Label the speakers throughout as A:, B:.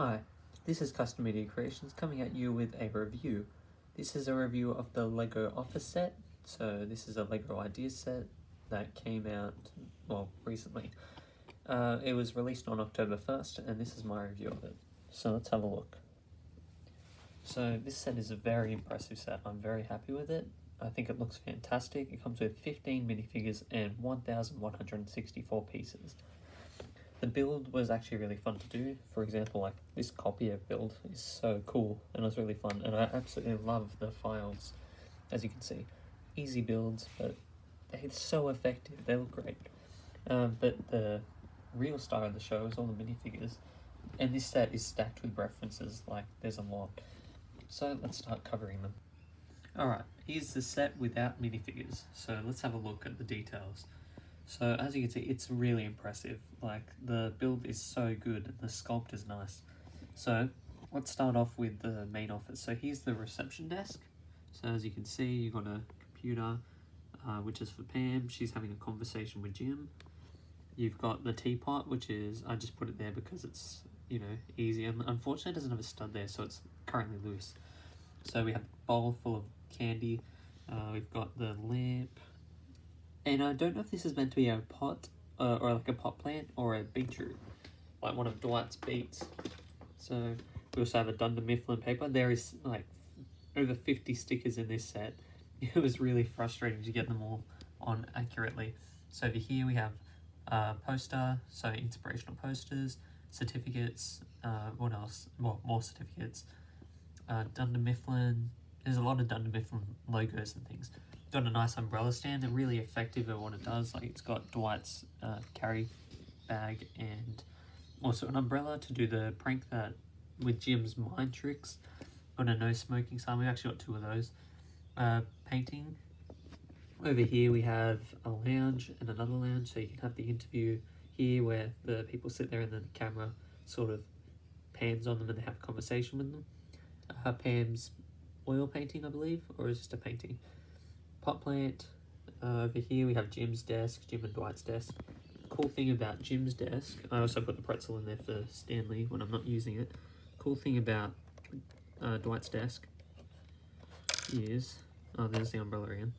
A: Hi, this is Custom Media Creations coming at you with a review. This is a review of the LEGO Office set. So this is a LEGO Ideas set that came out, well, recently. It was released on October 1st, and this is my review of it. So let's have a look. So this set is a very impressive set. I'm very happy with it. I think it looks fantastic. It comes with 15 minifigures and 1,164 pieces. The build was actually really fun to do. For example, like this copier build is so cool and it was really fun, and I absolutely love the files. As you can see, easy builds, but they're so effective. They look great. But the real star of the show is all the minifigures, and this set is stacked with references. Like there's a lot. So let's start covering them. Alright, here's the set without minifigures. So let's have a look at the details. So as you can see, it's really impressive. Like the build is so good and the sculpt is nice. So let's start off with the main office. So here's the reception desk. So as you can see, you've got a computer, which is for Pam. She's having a conversation with Jim. You've got the teapot, which is, I just put it there because it's, you know, easy. And unfortunately it doesn't have a stud there, so it's currently loose. So we have a bowl full of candy. We've got the lamp. And I don't know if this is meant to be a pot, or like a pot plant, or a beetroot, like one of Dwight's beets. So we also have a Dunder Mifflin paper. There is like over 50 stickers in this set. It was really frustrating to get them all on accurately. So over here we have a poster, so inspirational posters, certificates, what else? Well, more certificates. Dunder Mifflin. There's a lot of Dunder Mifflin logos and things. Got a nice umbrella stand. They're really effective at what it does. Like it's got Dwight's carry bag and also an umbrella to do the prank that with Jim's mind tricks. Got a no smoking sign. We actually got two of those. Painting. Over here we have a lounge and another lounge, so you can have the interview here where the people sit there and then the camera sort of pans on them and they have a conversation with them. Pam's oil painting, I believe, or is it just a painting? Pot plant. Over here we have Jim's desk, Jim and Dwight's desk. Cool thing about Jim's desk, I also put the pretzel in there for Stanley when I'm not using it. Cool thing about Dwight's desk is, oh, there's the umbrella again.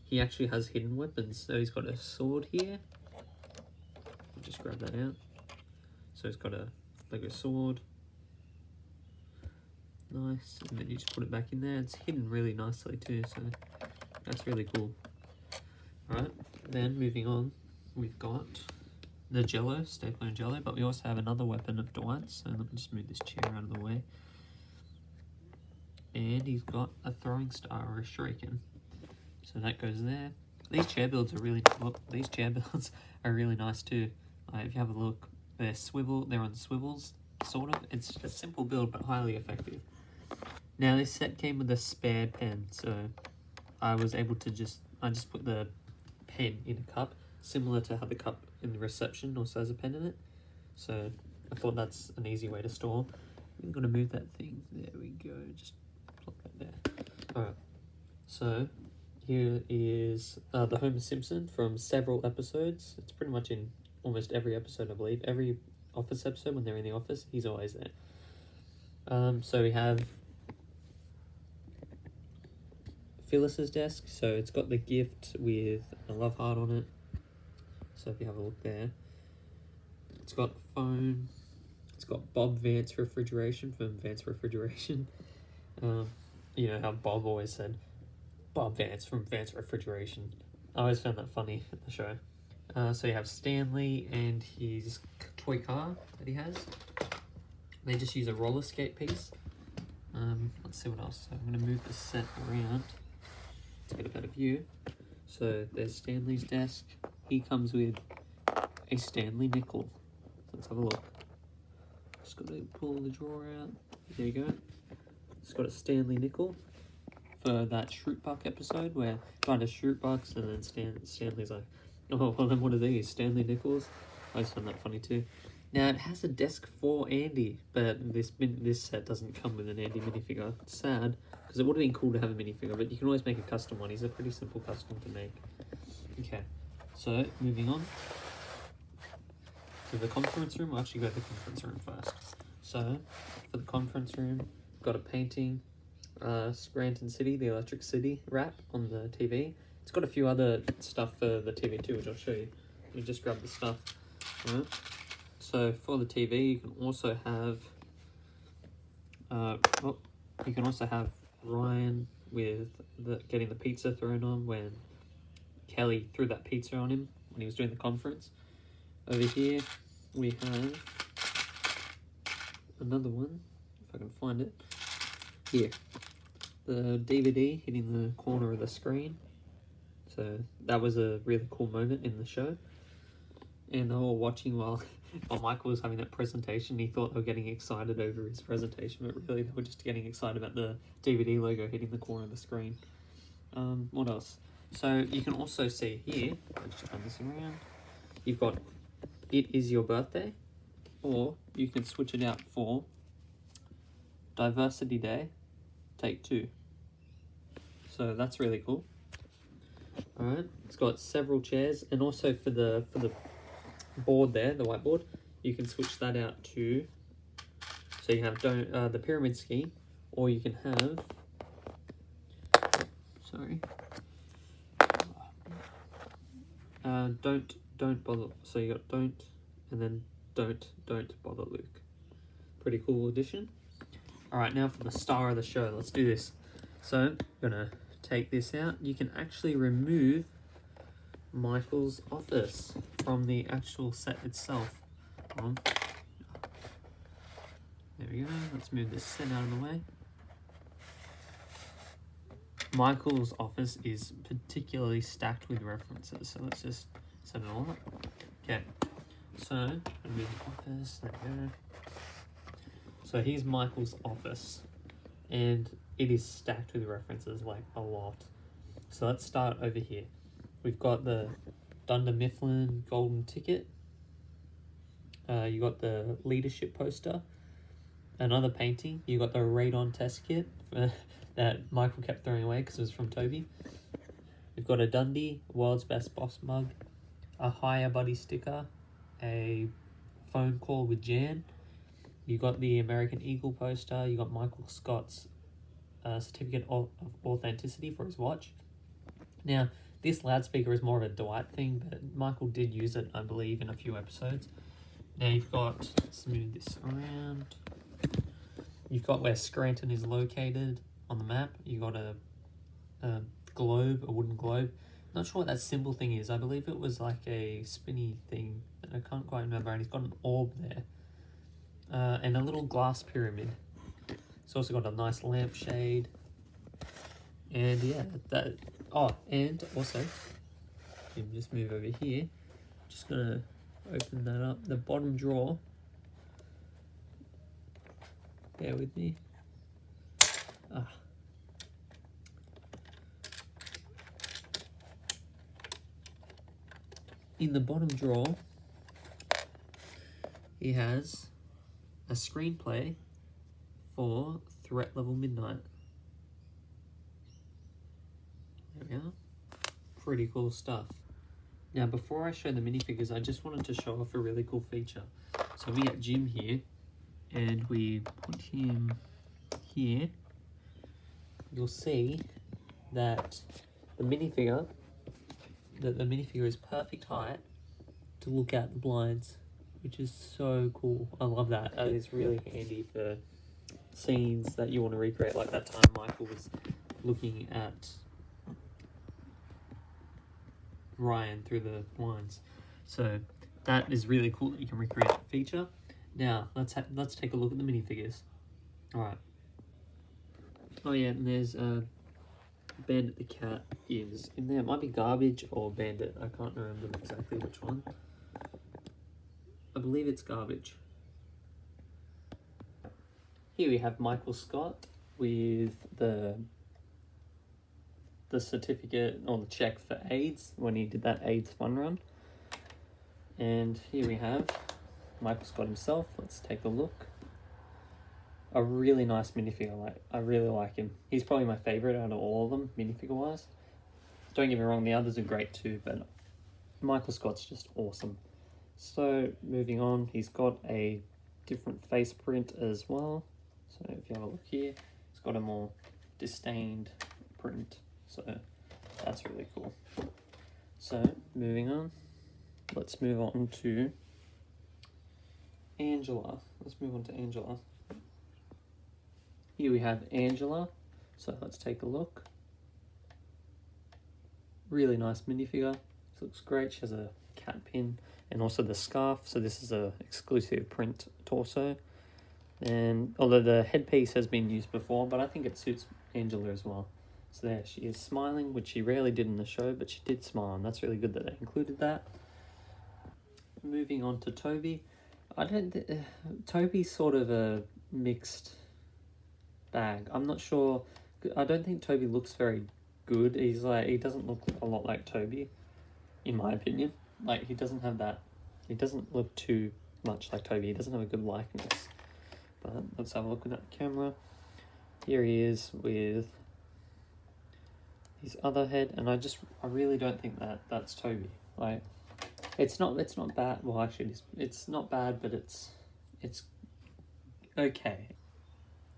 A: He actually has hidden weapons. So he's got a sword here. I'll just grab that out. So he's got a Lego sword. Nice, and then you just put it back in there. It's hidden really nicely too, so that's really cool. Alright, then moving on, we've got the Jello, stapler and Jello, but we also have another weapon of Dwight's, so let me just move this chair out of the way. And he's got a throwing star or a shuriken. So that goes there. These chair builds are really, these chair builds are really nice too. If you have a look, they're on swivels, sort of. It's a simple build, but highly effective. Now this set came with a spare pen, so I was able to I just put the pen in a cup, similar to how the cup in the reception also has a pen in it. So I thought that's an easy way to store. I'm gonna move that thing. There we go. Just plop that there. Alright. So here is the Homer Simpson from several episodes. It's pretty much in almost every episode, I believe. Every office episode when they're in the office, he's always there. So we have Phyllis's desk, so it's got the gift with a love heart on it. So if you have a look there, it's got phone. It's got Bob Vance Refrigeration from Vance Refrigeration. You know how Bob always said Bob Vance from Vance Refrigeration. I always found that funny at the show. So you have Stanley and his toy car that he has. They just use a roller skate piece. Let's see what else. So I'm going to move the set around to get a better view. So there's Stanley's desk. He comes with a Stanley nickel. So let's have a look. Just got to pull the drawer out. There you go. It's got a Stanley nickel for that Shroot Buck episode where find a Shroot Bucks and then Stanley's like, oh, well then what are these? Stanley nickels? I just found that funny too. Now it has a desk for Andy, but this set doesn't come with an Andy minifigure. It's sad, because it would have been cool to have a minifigure, but you can always make a custom one. He's a pretty simple custom to make. Okay, so moving on to the conference room. We'll actually go to the conference room first. So, for the conference room, got a painting, Scranton City, the Electric City wrap on the TV. It's got a few other stuff for the TV too, which I'll show you. You just grab the stuff. Right. So for the TV, you can also have, Ryan with getting the pizza thrown on when Kelly threw that pizza on him when he was doing the conference. Over here, we have another one, if I can find it. Here, the DVD hitting the corner of the screen. So that was a really cool moment in the show. And they were watching while Michael was having that presentation. He thought they were getting excited over his presentation, but really they were just getting excited about the DVD logo hitting the corner of the screen. What else? So you can also see here, let's just turn this around, you've got It Is Your Birthday, or you can switch it out for Diversity Day, Take 2. So that's really cool. Alright, it's got several chairs, and also for the board there, the whiteboard, you can switch that out to, so you have the pyramid scheme, or you can have, don't bother, so you got don't, and then don't bother Luke. Pretty cool addition. Alright, now for the star of the show, let's do this. So, I'm gonna take this out. You can actually remove Michael's office from the actual set itself. There we go. Let's move this set out of the way. Michael's office is particularly stacked with references, so let's just set it all up. Okay, so move the office. There we go. So here's Michael's office, and it is stacked with references, like a lot. So let's start over here. We've got the Dunder Mifflin golden ticket. You got the leadership poster. Another painting. You got the radon test kit that Michael kept throwing away because it was from Toby. We've got a Dundee World's Best Boss mug, a Higher Buddy sticker, a phone call with Jan. You got the American Eagle poster. You got Michael Scott's certificate of authenticity for his watch. Now, this loudspeaker is more of a Dwight thing, but Michael did use it, I believe, in a few episodes. Now you've got, let's move this around. You've got where Scranton is located on the map. You got a globe, a wooden globe. Not sure what that symbol thing is. I believe it was like a spinny thing that I can't quite remember. And he's got an orb there. And a little glass pyramid. It's also got a nice lampshade. And yeah, that. Oh, and also, you can just move over here. Just gonna open that up. The bottom drawer. Bear with me. In the bottom drawer, he has a screenplay for Threat Level Midnight. There we are. Pretty cool stuff. Now, before I show the minifigures, I just wanted to show off a really cool feature. So we got Jim here, and we put him here. You'll see that the minifigure is perfect height to look at the blinds, which is so cool. I love that. That is really handy for scenes that you want to recreate, like that time Michael was looking at Ryan through the blinds. So that is really cool that you can recreate that feature. Now let's take a look at the minifigures. All right. Oh yeah, and there's Bandit the cat is in there. It might be Garbage or Bandit. I can't remember exactly which one. I believe it's Garbage. Here we have Michael Scott with the certificate or the check for AIDS when he did that AIDS fun run. And here we have Michael Scott himself. Let's take a look. A really nice minifigure. I really like him. He's probably my favorite out of all of them, minifigure wise. Don't get me wrong, the others are great too, but Michael Scott's just awesome. So moving on, he's got a different face print as well. So if you have a look here, it's got a more disdained print. So that's really cool. So moving on, let's move on to Angela. Let's move on to Angela. Here we have Angela. So let's take a look. Really nice minifigure. She looks great. She has a cat pin and also the scarf. So this is a exclusive print torso. And although the headpiece has been used before, but I think it suits Angela as well. So there she is smiling, which she rarely did in the show, but she did smile, and that's really good that they included that. Moving on to Toby. Toby's sort of a mixed bag. I'm not sure. I don't think Toby looks very good. He doesn't look a lot like Toby, in my opinion. Like, he doesn't look too much like Toby. He doesn't have a good likeness. But let's have a look at that camera. Here he is with his other head, and I really don't think that's Toby. Like, it's not bad. Well, actually, it's not bad, but it's okay.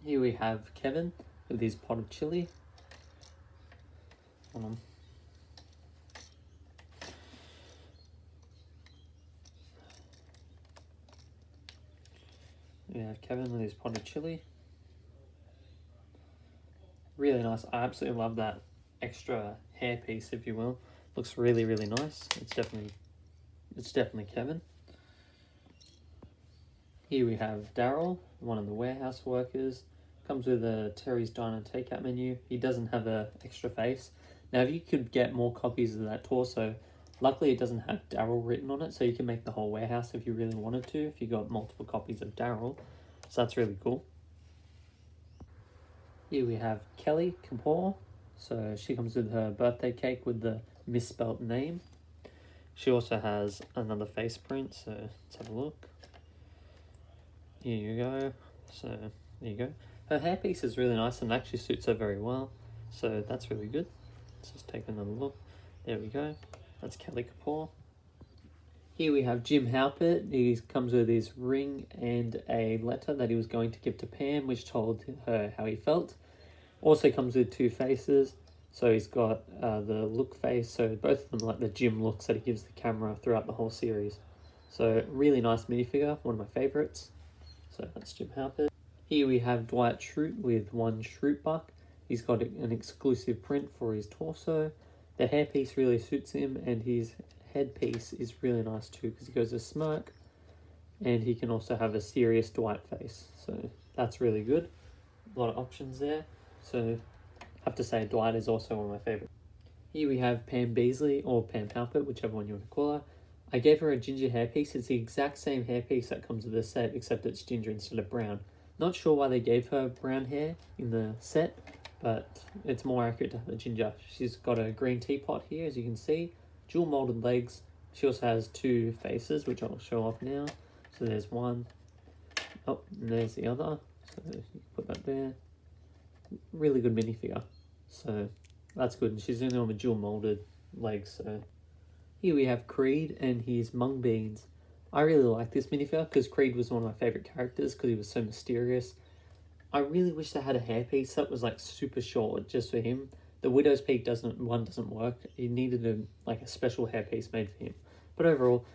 A: Here we have Kevin with his pot of chili. Hold on. We have Kevin with his pot of chili. Really nice. I absolutely love that extra hair piece, if you will. Looks really, really nice. It's definitely Kevin. Here we have Daryl, one of the warehouse workers. Comes with a Terry's Diner takeout menu. He doesn't have an extra face. Now, if you could get more copies of that torso, luckily it doesn't have Daryl written on it, so you can make the whole warehouse if you really wanted to, if you got multiple copies of Daryl. So that's really cool. Here we have Kelly Kapoor. So she comes with her birthday cake with the misspelt name. She also has another face print, so let's have a look. Here you go. So there you go. Her hairpiece is really nice and actually suits her very well. So that's really good. Let's just take another look. There we go. That's Kelly Kapoor. Here we have Jim Halpert. He comes with his ring and a letter that he was going to give to Pam, which told her how he felt. Also comes with two faces. So he's got the look face. So both of them like the Jim looks that he gives the camera throughout the whole series. So really nice minifigure, one of my favorites. So that's Jim Halpert. Here we have Dwight Schrute with one Schrute buck. He's got an exclusive print for his torso. The hairpiece really suits him, and his headpiece is really nice too because he goes a smirk, and he can also have a serious Dwight face. So that's really good. A lot of options there. So I have to say Dwight is also one of my favorites. Here we have Pam Beasley, or Pam Halpert, whichever one you want to call her. I gave her a ginger hairpiece. It's the exact same hairpiece that comes with the set, except it's ginger instead of brown. Not sure why they gave her brown hair in the set, but it's more accurate to have the ginger. She's got a green teapot here, as you can see. Dual molded legs. She also has two faces, which I'll show off now. So there's one. Oh, and there's the other. So you can put that there. Really good minifigure. So that's good. And she's the only one with dual molded legs. So here we have Creed and his mung beans. I really like this minifigure because Creed was one of my favourite characters because he was so mysterious. I really wish they had a hairpiece that was like super short just for him. The Widow's Peak doesn't work. He needed a special hairpiece made for him. But overall,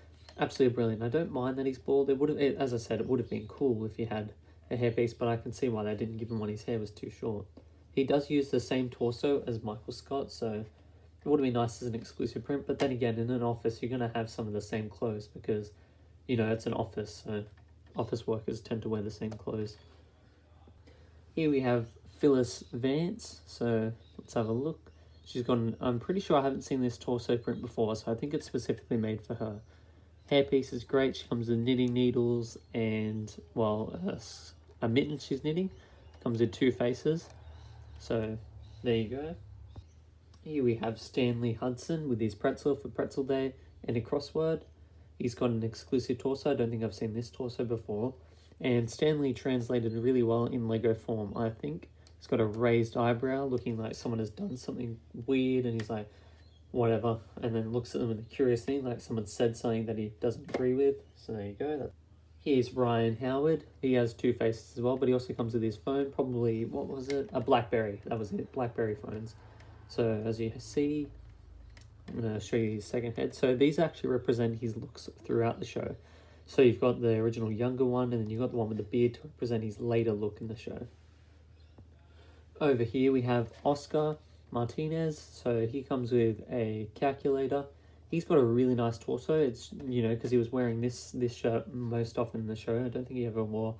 A: absolutely brilliant. I don't mind that he's bald. As I said, it would have been cool if he had a hairpiece, but I can see why they didn't give him one. His hair was too short. He does use the same torso as Michael Scott, so it would have been nice as an exclusive print. But then again, in an office, you're going to have some of the same clothes because, you know, it's an office, so office workers tend to wear the same clothes. Here we have Phyllis Vance, so let's have a look. She's got I'm pretty sure I haven't seen this torso print before, so I think it's specifically made for her. Hairpiece is great. She comes with knitting needles and, well, a mitten she's knitting. Comes with two faces. So there you go. Here we have Stanley Hudson with his pretzel for Pretzel Day and a crossword. He's got an exclusive torso. I don't think I've seen this torso before. And Stanley translated really well in Lego form, I think. He's got a raised eyebrow, looking like someone has done something weird, and he's like, whatever. And then looks at them with a curious thing, like someone said something that he doesn't agree with. So there you go. Here's Ryan Howard. He has two faces as well, but he also comes with his phone. Probably, what was it? A BlackBerry. That was it. BlackBerry phones. So as you see, I'm going to show you his second head. So these actually represent his looks throughout the show. So you've got the original younger one, and then you've got the one with the beard to represent his later look in the show. Over here we have Oscar Martinez. So he comes with a calculator. He's got a really nice torso. It's, you know, because he was wearing this shirt most often in the show. I don't think he ever wore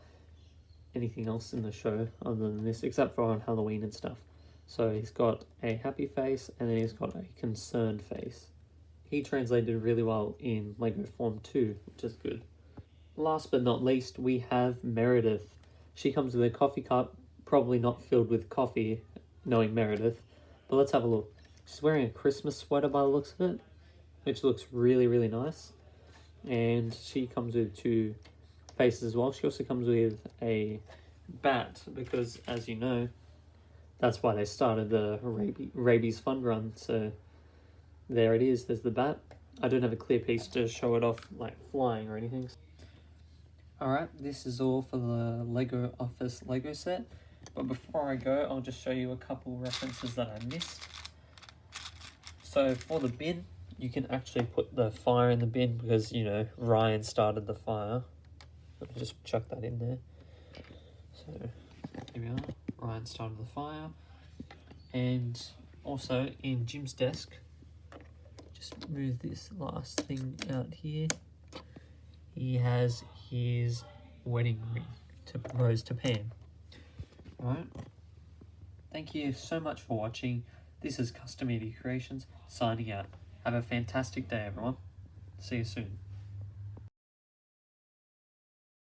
A: anything else in the show other than this, except for on Halloween and stuff. So he's got a happy face, and then he's got a concerned face. He translated really well in Lego Form 2, which is good. Last but not least, we have Meredith. She comes with a coffee cup, probably not filled with coffee, knowing Meredith. But let's have a look. She's wearing a Christmas sweater by the looks of it, which looks really, really nice. And she comes with two faces as well. She also comes with a bat, because as you know, that's why they started the rabies fund run. So there it is, there's the bat. I don't have a clear piece to show it off like flying or anything. Alright, this is all for the Lego Office Lego set. But before I go, I'll just show you a couple references that I missed. So for the bin, you can actually put the fire in the bin because, you know, Ryan started the fire. Let me just chuck that in there. So, here we are. Ryan started the fire. And also in Jim's desk, just move this last thing out here. He has his wedding ring to propose to Pam. Alright. Thank you so much for watching. This is Custom Media Creations signing out. Have a fantastic day, everyone. See you soon.